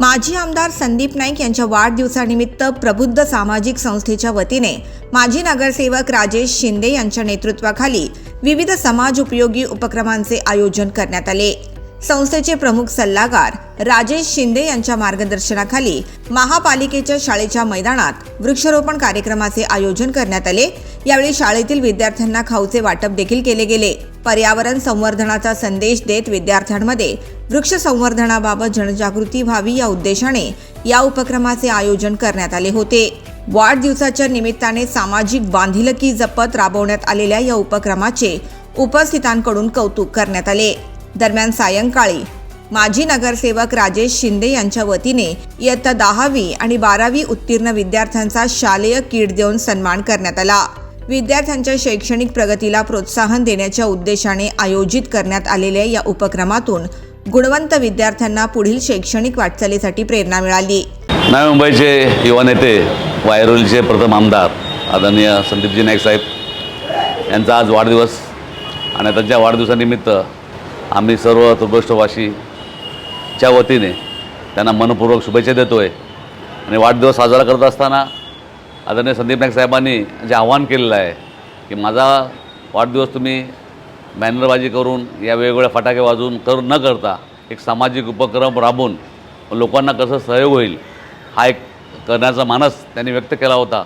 माजी आमदार संदीप नाईक यांच्या वाढदिवसानिमित्त प्रबुद्ध सामाजिक संस्थेच्या वतीने माजी नगरसेवक राजेश शिंदे यांच्या नेतृत्वाखाली विविध समाज उपयोगी उपक्रमांचे आयोजन करण्यात आले। संस्थेचे प्रमुख सल्लागार राजेश शिंदे यांच्या मार्गदर्शनाखाली महापालिकेच्या शाळेच्या मैदानात वृक्षारोपण कार्यक्रमाचे आयोजन करण्यात आले। यावेळी शाळेतील विद्यार्थ्यांना खाऊचे वाटप देखील केले गेले। पर्यावरण संवर्धनाचा संदेश देत विद्यार्थ्यांमध्ये वृक्ष संवर्धनाबाबत जनजागृती व्हावी या उद्देशाने या उपक्रमाचे आयोजन करण्यात आले होते। वाढदिवसाच्या निमित्ताने सामाजिक बांधिलकी जपत राबवण्यात आलेल्या या उपक्रमाचे उपस्थितांकडून कौतुक करण्यात आले। दरम्यान सायंकाळी माजी नगरसेवक राजेश शिंदे यांच्या वतीने इयत्ता 10वी आणि 12वी उत्तीर्ण विद्यार्थ्यांचा शालेय किट देऊन सन्मान करण्यात आला। विद्यार्थ्यांच्या शैक्षणिक प्रगतीला प्रोत्साहन देण्याच्या उद्देशाने आयोजित करण्यात आलेल्या या उपक्रमातून गुणवंत विद्यार्थ्यांना पुढील शैक्षणिक वाटचालीसाठी प्रेरणा मिळाली। नवी मुंबईचे युवा नेते व ऐरोलीचे प्रथम आमदार आदरणीय संदीपजी नाईक साहेब यांचा आज वाढदिवस आणि त्यांच्या वाढदिवसानिमित्त आम्ही सर्व तुर्भष्टवासीच्या वतीने त्यांना मनपूर्वक शुभेच्छा देतोय। आणि वाढदिवस साजरा करत असताना आदरणीय संदीप नाईक साहेबांनी जे आव्हान केलेलं आहे की माझा वाढदिवस तुम्ही बॅनरबाजी करून या वेगवेगळ्या फटाके वाजवून न करता एक सामाजिक उपक्रम राबवून लोकांना कसं सहयोग होईल हा एक करण्याचा मानस त्यांनी व्यक्त केला होता।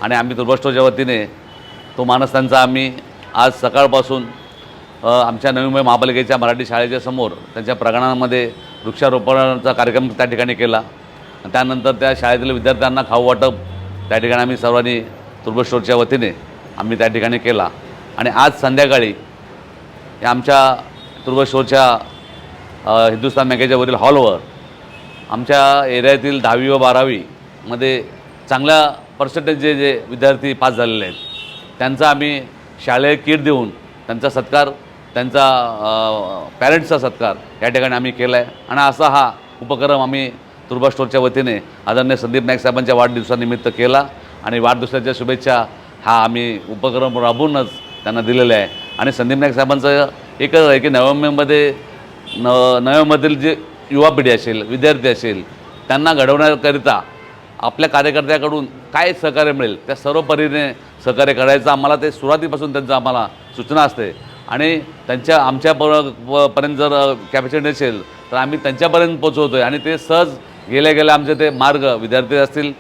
आणि आम्ही तुर्भष्टच्या वतीने तो मानस त्यांचा आम्ही आज सकाळपासून आमच्या नवी मुंबई महापालिकेच्या मराठी शाळेच्या समोर त्यांच्या प्रांगणामध्ये वृक्षारोपणाचा कार्यक्रम त्या ठिकाणी केला। त्यानंतर त्या शाळेतील विद्यार्थ्यांना खाऊ वाटप त्या ठिकाणी आम्ही सर्वांनी तुर्भष्टच्या वतीने आम्ही त्या ठिकाणी केला। आणि आज संध्याकाळी आमच्या तुर्भष्टच्या हिंदुस्तान बँकेच्या वरील हॉलवर आमच्या एरियातील 10वी व 12वीमध्ये चांगल्या पर्सेंटेजचे जे विद्यार्थी पास झालेले आहेत त्यांचा आम्ही शालेय किट देऊन त्यांचा सत्कार, त्यांचा पॅरेंट्सचा सत्कार या ठिकाणी आम्ही केला आहे। आणि असा हा उपक्रम आम्ही तुर्भष्टच्या वतीने आदरणीय संदीप नाईक साहेबांच्या वाढदिवसानिमित्त केला। आणि वाढदिवसाच्या शुभेच्छा हा आम्ही उपक्रम राबवूनच त्यांना दिलेला आहे। आणि संदीप नाईक साहेबांचं एकच आहे की नवी मुंबईमधील जे युवा पिढी असेल, विद्यार्थी असेल, त्यांना घडवण्याकरिता आपल्या कार्यकर्त्याकडून काय सहकार्य मिळेल त्या सर्व परीने सहकार्य करायचं आम्हाला ते सुरुवातीपासून त्यांचं आम्हाला सूचना असते। आणि आमच्यापर्यंत जर कॅपॅसिटी नसेल तर आम्ही त्यांच्यापर्यंत पोचवतो आहे। आणि ते सहज गेल्या आमचे ते मार्ग विद्यार्थी असतील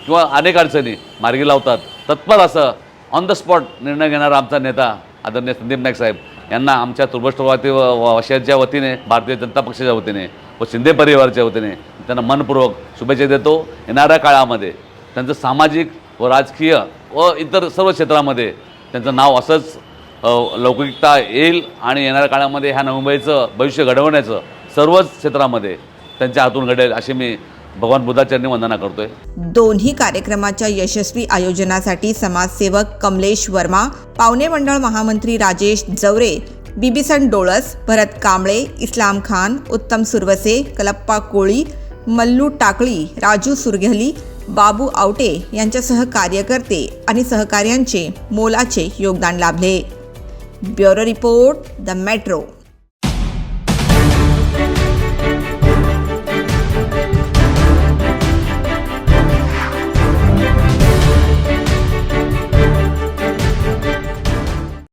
किंवा अनेक अडचणी मार्गी लावतात। तत्पर असं ऑन द स्पॉट निर्णय घेणारा आमचा नेता आदरणीय संदीप नाईक साहेब यांना आमच्या तुर्भष्टवासीच्या वतीने, भारतीय जनता पक्षाच्या वतीने व शिंदे परिवाराच्या वतीने त्यांना मनपूर्वक शुभेच्छा देतो। येणाऱ्या काळामध्ये त्यांचं सामाजिक व राजकीय व इतर सर्व क्षेत्रामध्ये त्यांचं नाव असंच लौकिकता येईल। आणि येणाऱ्या काळामध्ये ह्या नवी मुंबईचं भविष्य घडवण्याचं सर्वच क्षेत्रामध्ये त्यांच्या हातून घडेल अशी मी भगवान बुद्धाचरणी वंदना करतोय। दोन्ही कार्यक्रमाच्या यशस्वी आयोजनासाठी समाजसेवक कमलेश वर्मा, पावणे मंडळ महामंत्री राजेश जवरे, बिबिसन डोळस, भरत कांबळे, इस्लाम खान, उत्तम सुरवसे, कलप्पा कोळी, मल्लू टाकळी, राजू सुरघली, बाबू आवटे यांच्यासह कार्यकर्ते आणि सहकार्यांचे मोलाचे योगदान लाभले। Bureau report, the metro.